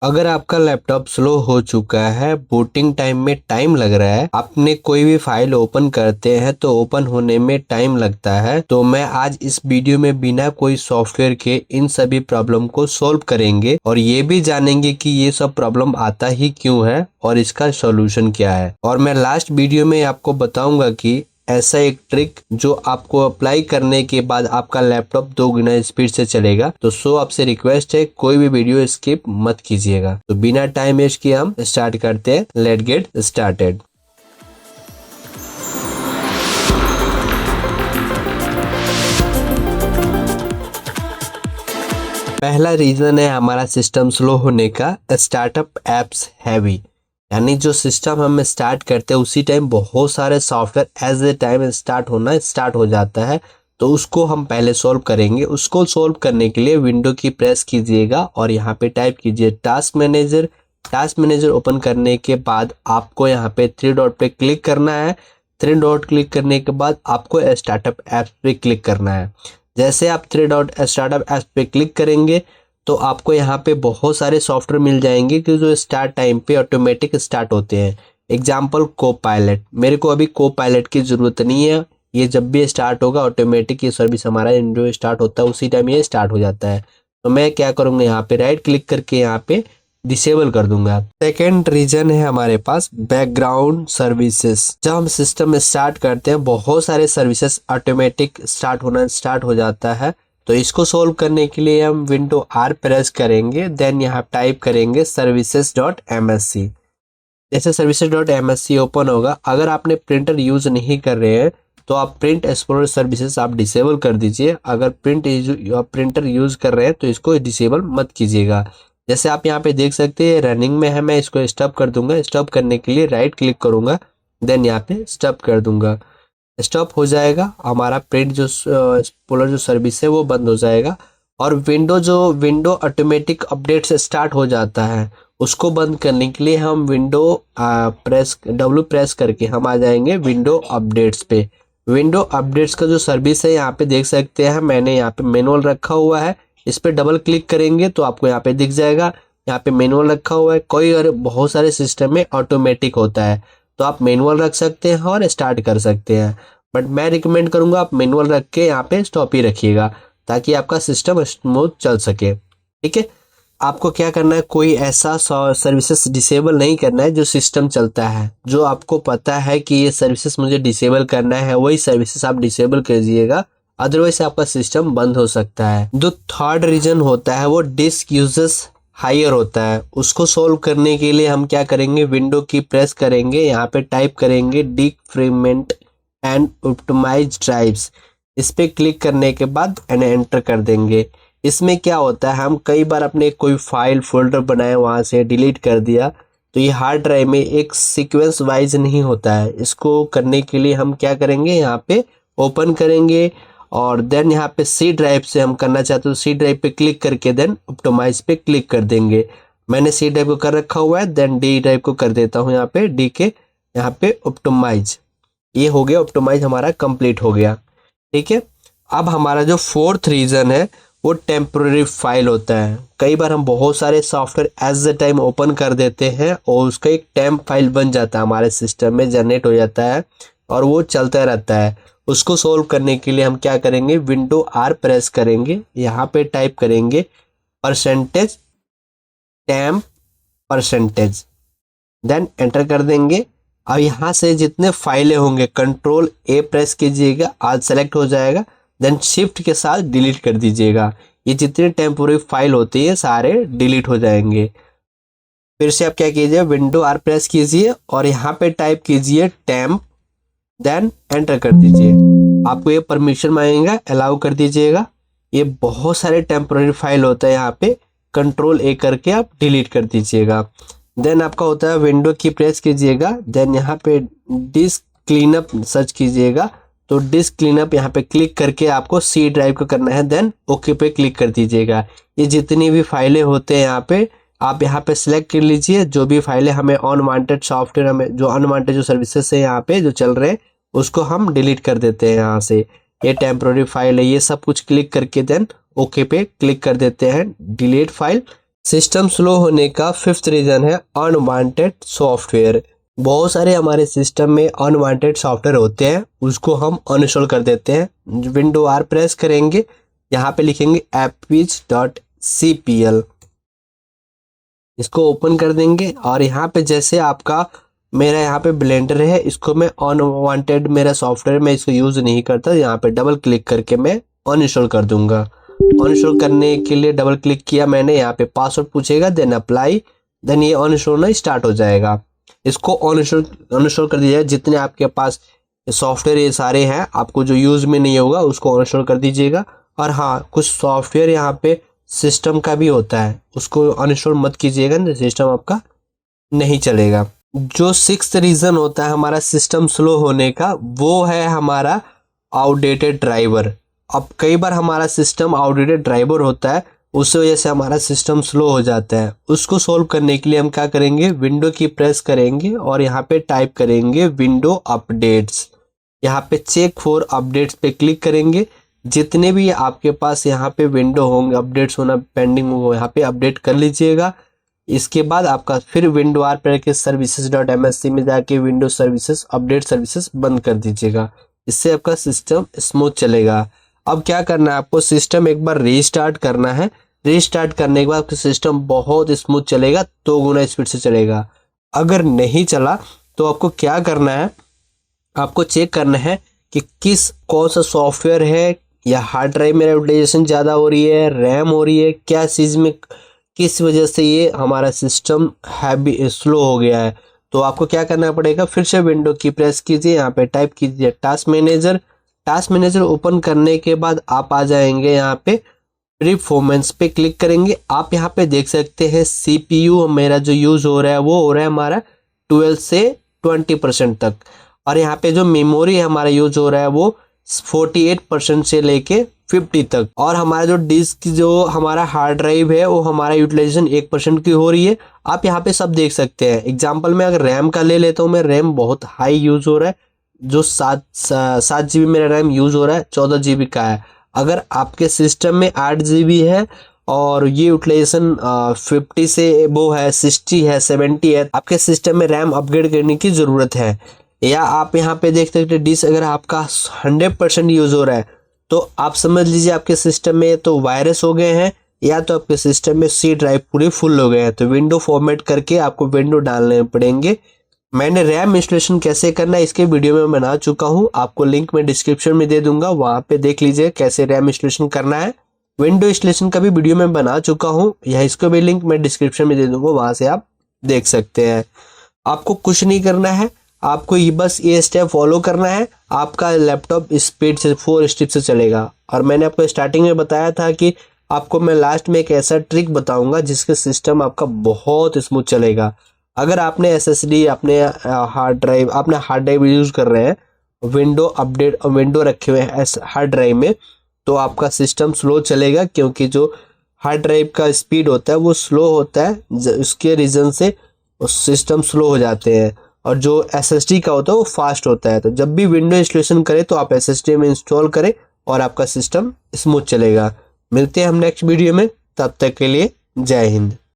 अगर आपका laptop slow हो चुका है, बूटिंग टाइम में टाइम लग रहा है, आपने कोई भी फाइल ओपन करते हैं तो ओपन होने में टाइम लगता है, तो मैं आज इस वीडियो में बिना कोई सॉफ्टवेयर के इन सभी प्रॉब्लम को सॉल्व करेंगे और ये भी जानेंगे कि ये सब प्रॉब्लम आता ही क्यों है और इसका सॉल्यूशन क्या है। और मैं लास्ट वीडियो में आपको बताऊंगा कि ऐसा एक ट्रिक जो आपको अप्लाई करने के बाद आपका लैपटॉप 2 गुना स्पीड से चलेगा। तो आपसे रिक्वेस्ट है, कोई भी वीडियो स्किप मत कीजिएगा। तो बिना टाइम वेस्ट किए हम स्टार्ट करते हैं। Let get started. पहला रीजन है हमारा सिस्टम स्लो होने का, स्टार्टअप एप्स हैवी। यानी जो सिस्टम हम स्टार्ट करते हैं उसी टाइम बहुत सारे software at a time start हो जाता है। तो उसको हम पहले सॉल्व करेंगे। उसको सॉल्व करने के लिए विंडो की प्रेस कीजिएगा और यहाँ पे टाइप कीजिए task manager. Task manager open करने के बाद आपको यहाँ पे 3 डॉट पे क्लिक करना है। 3 डॉट क्लिक करने के बाद आपको स्टार्टअप एप्स पे क्लिक करना है। जैसे आप 3 डॉट स्टार्टअप एप्स पे क्लिक करेंगे तो आपको यहाँ पे बहुत सारे सॉफ्टवेयर मिल जाएंगे कि जो स्टार्ट टाइम पे ऑटोमेटिक स्टार्ट होते हैं। एग्जाम्पल को पायलट, मेरे को अभी को पायलट की ज़रूरत नहीं है। ये जब भी स्टार्ट होगा ऑटोमेटिक ये सर्विस हमारा जो स्टार्ट होता है उसी टाइम ये स्टार्ट हो जाता है। तो मैं क्या करूँगा, यहाँ पे राइट क्लिक करके यहाँ पे डिसेबल कर दूंगा। सेकेंड रीजन है हमारे पास बैकग्राउंड सर्विसेज। जब हम सिस्टम स्टार्ट करते हैं बहुत सारे सर्विसेज ऑटोमेटिक स्टार्ट हो जाता है। तो इसको सोल्व करने के लिए हम विंडो आर प्रेस करेंगे, देन यहाँ टाइप करेंगे services.msc। जैसे services.msc ओपन होगा, अगर आपने प्रिंटर यूज नहीं कर रहे हैं तो आप प्रिंट एक्सप्लोरर सर्विसेज आप डिसेबल कर दीजिए। अगर प्रिंटर यूज कर रहे हैं तो इसको डिसेबल मत कीजिएगा। जैसे आप यहाँ पे देख सकते हैं रनिंग में है, मैं इसको स्टॉप कर दूंगा। स्टॉप करने के लिए राइट क्लिक करूंगा, देन यहाँ पे स्टॉप कर दूंगा। स्टॉप हो जाएगा, हमारा प्रिंट जो एक्सप्लोरर जो सर्विस है वो बंद हो जाएगा। और विंडो ऑटोमेटिक अपडेट से स्टार्ट हो जाता है, उसको बंद करने के लिए हम विंडो प्रेस करके हम आ जाएंगे विंडो अपडेट्स पे। विंडो अपडेट्स का जो सर्विस है यहाँ पे देख सकते हैं, मैंने यहाँ पे मैनुअल रखा हुआ है। इस पे डबल क्लिक करेंगे तो आपको यहाँ पे दिख जाएगा, यहाँ पे मैनुअल रखा हुआ है। कोई और बहुत सारे सिस्टम में ऑटोमेटिक होता है, तो आप मैनुअल रख सकते हैं और स्टार्ट कर सकते हैं। बट मैं रिकमेंड करूंगा आप मैनुअल रख के यहाँ पे स्टॉप ही रखिएगा ताकि आपका सिस्टम स्मूथ चल सके। ठीक है, आपको क्या करना है, कोई ऐसा सर्विसेज डिसेबल नहीं करना है जो सिस्टम चलता है। जो आपको पता है कि ये सर्विसेज मुझे डिसेबल करना है वही सर्विसेज आप डिसेबल कीजिएगा, अदरवाइज आपका सिस्टम बंद हो सकता है। जो थर्ड रीजन होता है वो डिस्क यूजेस हायर होता है। उसको सोल्व करने के लिए हम क्या करेंगे, विंडो की प्रेस करेंगे, यहाँ पे टाइप करेंगे डिफ्रेगमेंट एंड ऑप्टिमाइज ड्राइव्स। इस पे क्लिक करने के बाद एंटर कर देंगे। इसमें क्या होता है, हम कई बार अपने कोई फाइल फोल्डर बनाए वहाँ से डिलीट कर दिया तो ये हार्ड ड्राइव में एक सीक्वेंस वाइज नहीं होता है। इसको करने के लिए हम क्या करेंगे, यहाँ पे ओपन करेंगे और देन यहाँ पे सी ड्राइव से हम करना चाहते हो सी ड्राइव पे क्लिक करके देन ऑप्टिमाइज पे क्लिक कर देंगे। मैंने सी ड्राइव को कर रखा हुआ है, देन डी ड्राइव को कर देता हूँ यहाँ पे डी के यहाँ पे ऑप्टिमाइज। ये हो गया, ऑप्टिमाइज हमारा कंप्लीट हो गया। ठीक है, अब हमारा जो फोर्थ रीजन है वो टेम्पोररी फाइल होता है। कई बार हम बहुत सारे software at the time open कर देते हैं और उसका एक टेम्प फाइल बन जाता है, हमारे सिस्टम में जनरेट हो जाता है और वो चलता रहता है। उसको सोल्व करने के लिए हम क्या करेंगे, विंडो आर प्रेस करेंगे, यहाँ पे टाइप करेंगे percentage temp percentage, then enter कर देंगे। अब यहाँ से जितने फाइलें होंगे कंट्रोल ए प्रेस कीजिएगा, आज सेलेक्ट हो जाएगा, देन शिफ्ट के साथ डिलीट कर दीजिएगा। ये जितने टेम्पोररी फाइल होती है सारे डिलीट हो जाएंगे। फिर से आप क्या कीजिए, विंडो आर प्रेस कीजिए और यहाँ पे टाइप कीजिए टेम्प, देन एंटर कर दीजिए। आपको ये परमिशन मांगेगा, अलाउ कर दीजिएगा। ये बहुत सारे टेम्पोररी फाइल होता है, यहाँ पे कंट्रोल ए करके आप डिलीट कर दीजिएगा। देन आपका होता है विंडो की प्रेस कीजिएगा, देन यहाँ पे डिस्क क्लीनअप सर्च कीजिएगा। तो डिस्क क्लीनअप यहाँ पे क्लिक करके आपको सी ड्राइव को करना है, देन ओके पे क्लिक कर दीजिएगा। ये जितनी भी फाइलें होते हैं यहाँ पे आप यहाँ पे सिलेक्ट कर लीजिए। जो भी फाइलें हमें अनवांटेड सॉफ्टवेयर, हमें जो अनवांटेड जो सर्विसेज है यहाँ पे जो चल रहे हैं उसको हम डिलीट कर देते हैं यहाँ से। ये टेम्पोररी फाइल है, ये सब कुछ क्लिक करके देन ओके पे क्लिक कर देते हैं, डिलीट फाइल सिस्टम स्लो होने का फिफ्थ रीज़न है अनवांटेड सॉफ्टवेयर। बहुत सारे हमारे सिस्टम में अनवांटेड सॉफ्टवेयर होते हैं, उसको हम अनइंस्टॉल कर देते हैं। विंडो आर प्रेस करेंगे, यहाँ पे लिखेंगे appwiz.cpl, इसको ओपन कर देंगे और यहाँ पे जैसे आपका मेरा यहाँ पे ब्लेंडर है, इसको मैं अनवांटेड मेरा सॉफ्टवेयर मैं इसको यूज़ नहीं करता, यहाँ पे डबल क्लिक करके मैं अनइंस्टॉल कर दूंगा। अनइंस्टॉल करने के लिए डबल क्लिक किया मैंने, यहाँ पे पासवर्ड पूछेगा, देन अप्लाई, देन ये अनइंस्टॉल होना स्टार्ट हो जाएगा। इसको अनइंस्टॉल कर दीजिए। जितने आपके पास सॉफ्टवेयर ये सारे हैं, आपको जो यूज़ में नहीं होगा उसको अनइंस्टॉल कर दीजिएगा। और हाँ, कुछ सॉफ्टवेयर यहाँ पे सिस्टम का भी होता है, उसको अनइंस्टॉल मत कीजिएगा, नहीं सिस्टम आपका नहीं चलेगा। जो सिक्स्थ रीज़न होता है हमारा सिस्टम स्लो होने का, वो है हमारा आउटडेटेड ड्राइवर। अब कई बार हमारा सिस्टम आउटडेटेड ड्राइवर होता है, उस वजह से हमारा सिस्टम स्लो हो जाता है। उसको सॉल्व करने के लिए हम क्या करेंगे, विंडो की प्रेस करेंगे और यहाँ पे टाइप करेंगे विंडो अपडेट्स। यहाँ पे चेक फॉर अपडेट्स पे क्लिक करेंगे। जितने भी आपके पास यहाँ पे विंडो होंगे अपडेट्स होना पेंडिंग होगा, यहाँ पे अपडेट कर लीजिएगा। इसके बाद आपका फिर विंडो आर पर के services.msc में जाके विंडो सर्विसेज अपडेट सर्विसेज बंद कर दीजिएगा। इससे आपका सिस्टम स्मूथ चलेगा। अब क्या करना है, आपको सिस्टम एक बार रीस्टार्ट करना है। रीस्टार्ट करने के बाद आपका सिस्टम बहुत स्मूथ चलेगा, 2 गुना स्पीड से चलेगा। अगर नहीं चला तो आपको क्या करना है, आपको चेक करना है कि कौन सा सॉफ्टवेयर है, या हार्ड ड्राइव मेरा यूटिलाइजेशन ज़्यादा हो रही है, रैम हो रही है, क्या चीज़ में किस वजह से ये हमारा सिस्टम स्लो हो गया है। तो आपको क्या करना पड़ेगा, फिर से विंडो की प्रेस कीजिए, यहाँ पे टाइप कीजिए task manager. Task manager open करने के बाद आप आ जाएंगे यहाँ पे परफॉर्मेंस पे क्लिक करेंगे। आप यहाँ पे देख सकते हैं CPU मेरा जो यूज़ हो रहा है वो हो रहा है हमारा 12 से 20% तक, और यहाँ पे जो मेमोरी हमारा यूज हो रहा है वो 48% से लेके 50 तक, और हमारा जो डिस्क जो हमारा हार्ड ड्राइव है वो हमारा यूटिलाइजेशन 1% की हो रही है। आप यहाँ पे सब देख सकते हैं। एग्जाम्पल में अगर रैम का ले लेता हूँ मैं, रैम बहुत हाई यूज हो रहा है, जो 7 GB मेरा रैम यूज हो रहा है, 14 GB का है। अगर आपके सिस्टम में 8 GB है और ये यूटिलाइजेशन 50 से वो है, 60 है, 70 है, आपके सिस्टम में रैम अपग्रेड करने की ज़रूरत है। या आप यहाँ पे देख सकते हैं डिस्क अगर आपका 100% यूज़ हो रहा है, तो आप समझ लीजिए आपके सिस्टम में तो वायरस हो गए हैं, या तो आपके सिस्टम में सी ड्राइव पूरी फुल हो गए हैं। तो विंडो फॉर्मेट करके आपको विंडो डालने पड़ेंगे। मैंने रैम इंस्टॉलेशन कैसे करना है इसके वीडियो में बना चुका हूँ, आपको लिंक मैं डिस्क्रिप्शन में दे दूंगा, वहाँ पे देख लीजिए कैसे रैम इंस्टॉलेशन करना है। विंडो इंस्टॉलेशन का भी वीडियो मैं बना चुका हूँ, यह इसको भी लिंक मैं डिस्क्रिप्शन में दे दूंगा, वहाँ से आप देख सकते हैं। आपको कुछ नहीं करना है, आपको ये बस ये स्टेप फॉलो करना है, आपका लैपटॉप स्पीड से 4 स्टेप से चलेगा। और मैंने आपको स्टार्टिंग में बताया था कि आपको मैं लास्ट में एक ऐसा ट्रिक बताऊंगा जिसके सिस्टम आपका बहुत स्मूथ चलेगा। अगर आपने SSD अपने हार्ड ड्राइव यूज़ कर रहे हैं, विंडो रखे हुए हैं हार्ड ड्राइव में, तो आपका सिस्टम स्लो चलेगा, क्योंकि जो हार्ड ड्राइव का स्पीड होता है वो स्लो होता है, उसके रीज़न से सिस्टम स्लो हो जाते हैं। और जो SSD का होता है वो फास्ट होता है। तो जब भी विंडो इंस्टॉलेशन करें तो आप SSD में इंस्टॉल करें और आपका सिस्टम स्मूथ चलेगा। मिलते हैं हम नेक्स्ट वीडियो में, तब तक के लिए जय हिंद।